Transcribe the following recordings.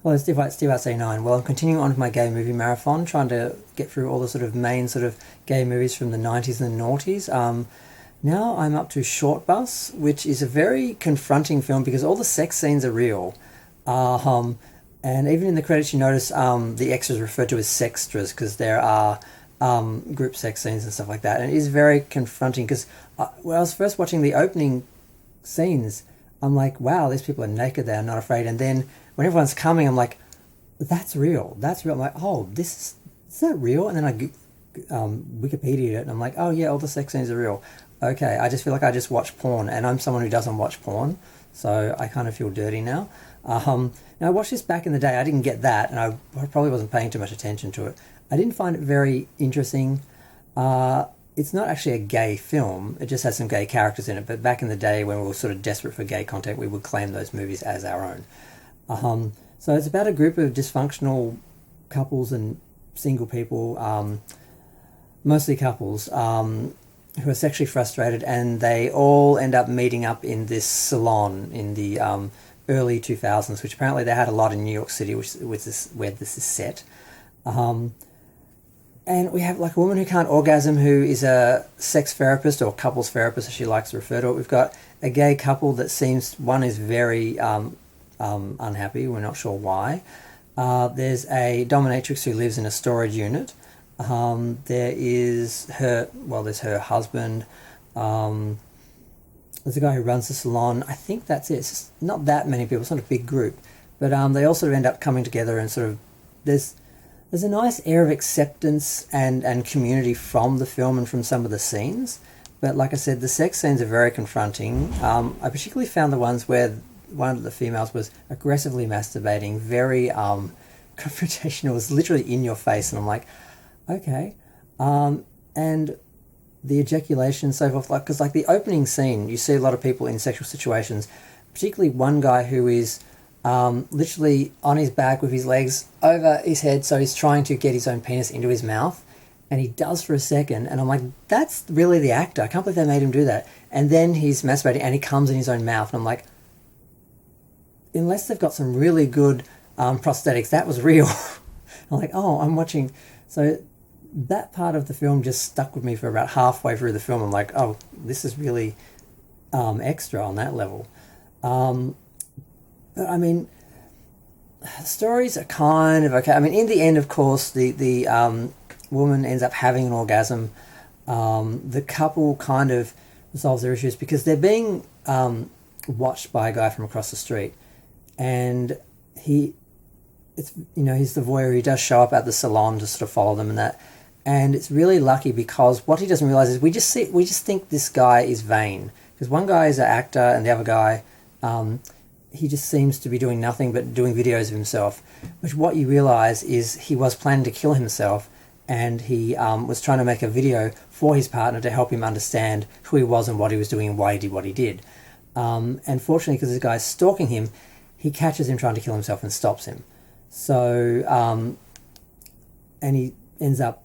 Well, it's Steve at 9. Well, I'm continuing on with my gay movie marathon, trying to get through all the sort of main sort of gay movies from the 90s and the noughties. Now I'm up to Shortbus, which is a very confronting film because all the sex scenes are real. And even in the credits, you notice the extras referred to as sextras because there are group sex scenes and stuff like that. And it is very confronting because when I was first watching the opening scenes, I'm like, wow, these people are naked, they're not afraid. And then when everyone's coming, I'm like, that's real. I'm like, oh, is that real? And then I Wikipedia it, and I'm like, oh yeah, all the sex scenes are real. Okay, I just feel like I just watch porn, and I'm someone who doesn't watch porn, so I kind of feel dirty now. Now I watched this back in the day, I didn't get that, and I probably wasn't paying too much attention to it. I didn't find it very interesting. It's not actually a gay film, it just has some gay characters in it, but back in the day when we were sort of desperate for gay content, we would claim those movies as our own. So it's about a group of dysfunctional couples and single people, mostly couples, who are sexually frustrated, and they all end up meeting up in this salon in the early 2000s, which apparently they had a lot in New York City, where this is set. And we have like a woman who can't orgasm, who is a sex therapist or couples therapist, as she likes to refer to it. We've got a gay couple that seems, one is very unhappy, we're not sure why. There's a dominatrix who lives in a storage unit. There's her husband. There's a guy who runs the salon. I think that's it. It's just not that many people. It's not a big group. But they all sort of end up coming together and sort of, there's a nice air of acceptance and community from the film and from some of the scenes. But like I said, the sex scenes are very confronting. I particularly found the ones where one of the females was aggressively masturbating, very confrontational. It was literally in your face, and I'm like, okay. And the ejaculation and so forth, like, because like the opening scene, you see a lot of people in sexual situations, particularly one guy who is literally on his back with his legs over his head, so he's trying to get his own penis into his mouth, and he does for a second, and I'm like, that's really the actor. I can't believe they made him do that. And then he's masturbating and he comes in his own mouth, and I'm like, unless they've got some really good prosthetics, that was real. I'm like, oh, I'm watching. So that part of the film just stuck with me for about halfway through the film. I'm like, oh, this is really extra on that level. But I mean, stories are kind of okay. I mean, in the end, of course, the woman ends up having an orgasm. The couple kind of resolves their issues because they're being watched by a guy from across the street, and he's the voyeur. He does show up at the salon to sort of follow them and that. And it's really lucky because what he doesn't realize is we just think this guy is vain, because one guy is an actor and the other guy, he just seems to be doing nothing but doing videos of himself. Which what you realize is he was planning to kill himself, and he was trying to make a video for his partner to help him understand who he was and what he was doing and why he did what he did. And fortunately, because this guy's stalking him, he catches him trying to kill himself and stops him. So, and he ends up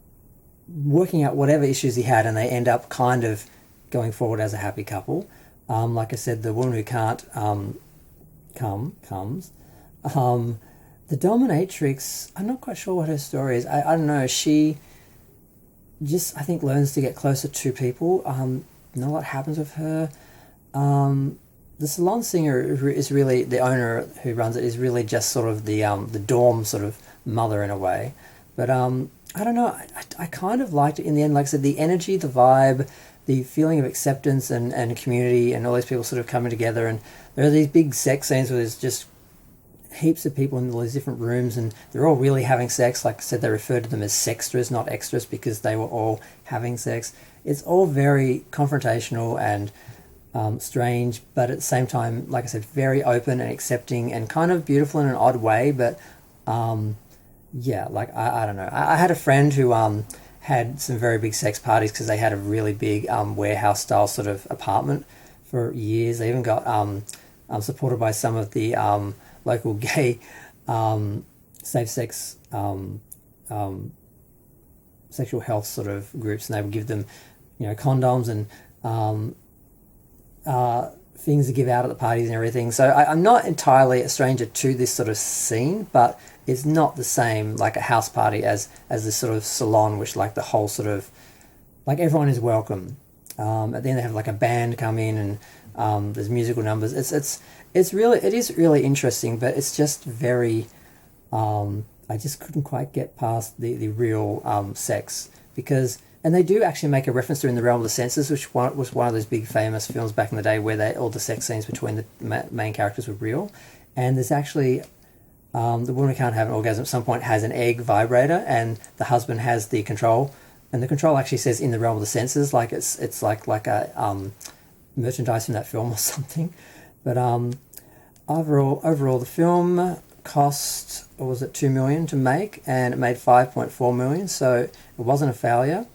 working out whatever issues he had, and they end up kind of going forward as a happy couple. Like I said, the woman who can't comes. The dominatrix, I'm not quite sure what her story is. I don't know. She just, I think, learns to get closer to people. Not a lot happens with her. The salon singer is really, the owner who runs it is really just sort of the dorm sort of mother in a way. But I don't know, I kind of liked it in the end. Like I said, the energy, the vibe, the feeling of acceptance and community, and all these people sort of coming together. And there are these big sex scenes where there's just heaps of people in all these different rooms, and they're all really having sex. Like I said, they referred to them as sextras, not extras, because they were all having sex. It's all very confrontational and strange, but at the same time, like I said, very open and accepting and kind of beautiful in an odd way. But yeah, like I don't know. I had a friend who had some very big sex parties because they had a really big warehouse style sort of apartment for years. They even got supported by some of the local gay safe sex sexual health sort of groups, and they would give them, condoms and things to give out at the parties and everything. So I'm not entirely a stranger to this sort of scene, but it's not the same like a house party as this sort of salon, which like the whole sort of like everyone is welcome. At the end they have like a band come in and there's musical numbers. It is really interesting, but it's just very I just couldn't quite get past the real sex, because and they do actually make a reference to In the Realm of the Senses, which was one of those big famous films back in the day where all the sex scenes between the main characters were real. And there's actually the woman who can't have an orgasm at some point has an egg vibrator, and the husband has the control, and the control actually says In the Realm of the Senses, like it's like a merchandise from that film or something. But overall the film cost, or was it 2 million to make, and it made 5.4 million, so it wasn't a failure.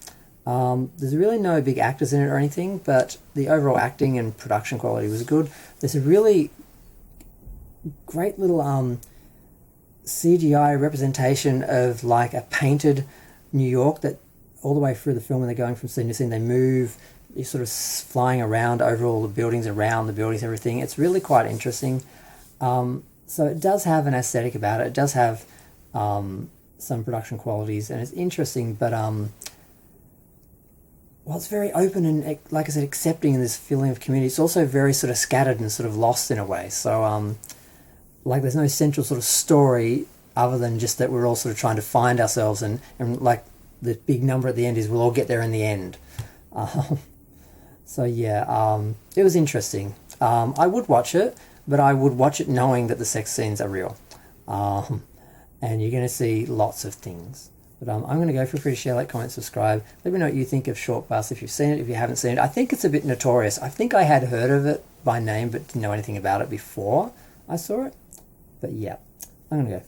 There's really no big actors in it or anything, but the overall acting and production quality was good. There's a really great little CGI representation of like a painted New York, that all the way through the film when they're going from scene to scene they move, you're sort of flying around over all the buildings, around the buildings, everything. It's really quite interesting. So it does have an aesthetic about it. It does have some production qualities, and it's interesting, but well, it's very open and, like I said, accepting in this feeling of community. It's also very sort of scattered and sort of lost in a way. So like there's no central sort of story other than just that we're all sort of trying to find ourselves, and like the big number at the end is we'll all get there in the end. So yeah, it was interesting. I would watch it, but I would watch it knowing that the sex scenes are real. And you're going to see lots of things. But I'm going to go. Feel free to share, like, comment, subscribe. Let me know what you think of Shortbus, if you've seen it, if you haven't seen it. I think it's a bit notorious. I think I had heard of it by name, but didn't know anything about it before I saw it. But yeah, I'm going to go.